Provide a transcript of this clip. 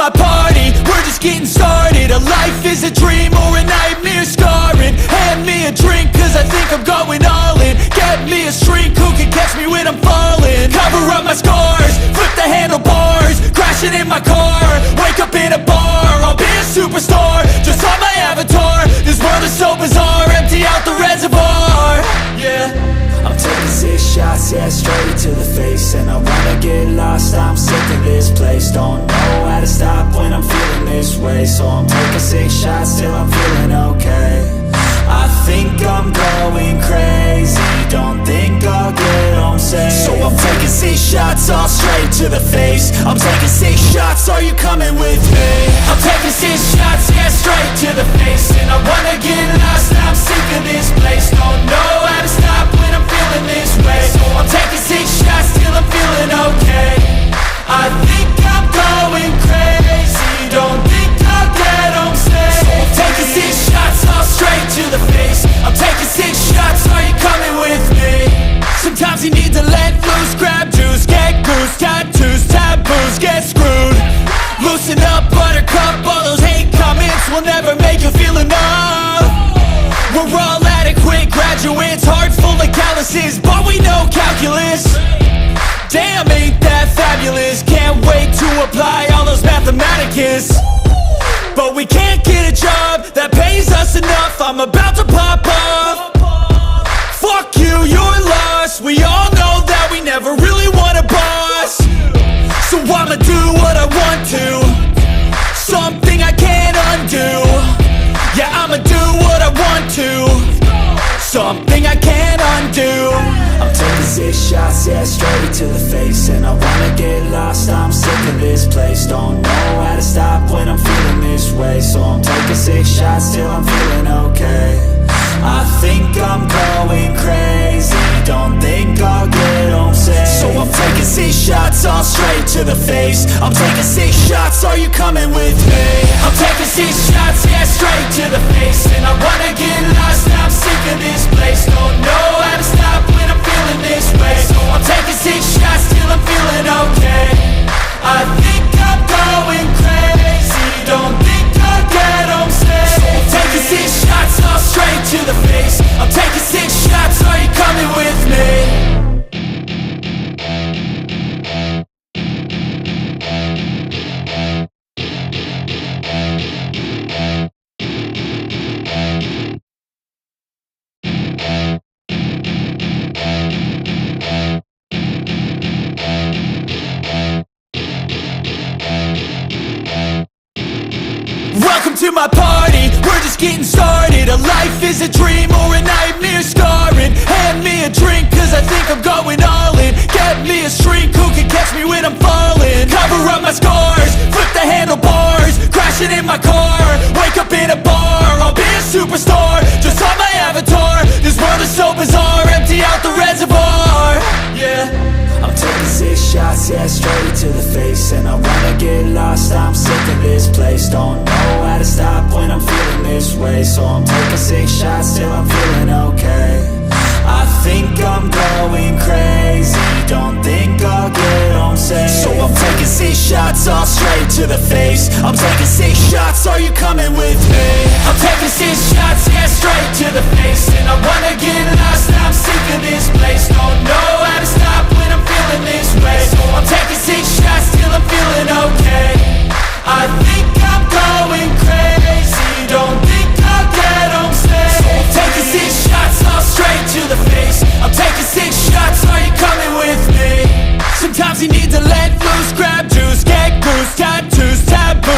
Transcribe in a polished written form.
my party, we're just getting started. A life is a dream or a nightmare scarring. Hand me a drink cause I think I'm going all in. Get me a shrink who can catch me when I'm falling. Cover up my scars, flip the handlebars, crashing in my car, wake up in a bar. I'll be a superstar, just on my avatar. This world is so bizarre, empty out the reservoir. Yeah, I'm taking 6 shots, yeah, straight to the face. And I wanna get lost, I'm sick of this place. Don't know how to stop when I'm feeling this way. So I'm taking 6 shots till I'm feeling okay. I think I'm going crazy, don't think I'll get home safe. So I'm taking 6 shots, all straight to the face. I'm taking 6 shots, are you coming with me? I'm taking 6 shots, yeah, straight to the face. And I wanna get lost, I'm sick of this place. Don't know how to stop when I'm feeling this way. So I'm taking 6 shots till I'm feeling okay. I think I'm going crazy, don't think I'll get home safe. So I'm taking 6 shots, all straight to the face. I'm taking 6 shots, are you coming with me? Sometimes you need to let loose, grab juice, get goose, tattoos, taboos, get screwed. Loosen up, buttercup, all those hate comments will never make you feel enough. We're all adequate graduates, heart full of calluses, but we know calculus. Damn, ain't that fabulous? Can't wait to apply all those mathematicus. But we can't get a job that pays us enough. I'm about to pop off. Fuck you, you're lost. We all know that we never really want a boss. So I'ma do what I want to, something I can't undo. Yeah, I'ma do what I want to, something I can't undo. I'm taking 6 shots, yeah, straight to the face. And I wanna get lost, I'm sick of this place. Don't know how to stop when I'm feeling this way. So I'm taking 6 shots till I'm feeling okay. I think I'm going crazy, don't think I'll get home safe. So I'm taking 6 shots, all straight to the face. I'm taking 6 shots, are you coming with me? I'm taking 6 shots, yeah, straight to the face. And I wanna get lost, I'm sick of this place. Don't know how to stop when I'm feeling this way. So I'm taking 6 shots till I'm feeling okay. I think I'm going crazy, don't think I'll get home safe. So I'm taking 6 shots, all straight to the face. I'm taking 6 shots, are you coming with me? Welcome to my party, we're just getting started. A life is a dream or a nightmare scarring. Hand me a drink cause I think I'm going all in. Get me a shrink who can catch me when I'm falling. Cover up my scars, flip the handlebars, crashing in my car, wake up in a bar. I'll be a superstar, just on my avatar. This world is so bizarre, empty out the reservoir. Yeah, I'm taking 6 shots, yeah, straight to the face. And I wanna get lost, I'm sick of this place. Don't know how to stop when I'm feeling this way. So I'm taking 6 shots till I'm feeling okay. I think I'm going crazy, don't think I'll get home safe. So I'm taking 6 shots, all straight to the face. I'm taking 6 shots, are you coming with me? I'm taking 6 shots, yeah, straight to the face. And I wanna get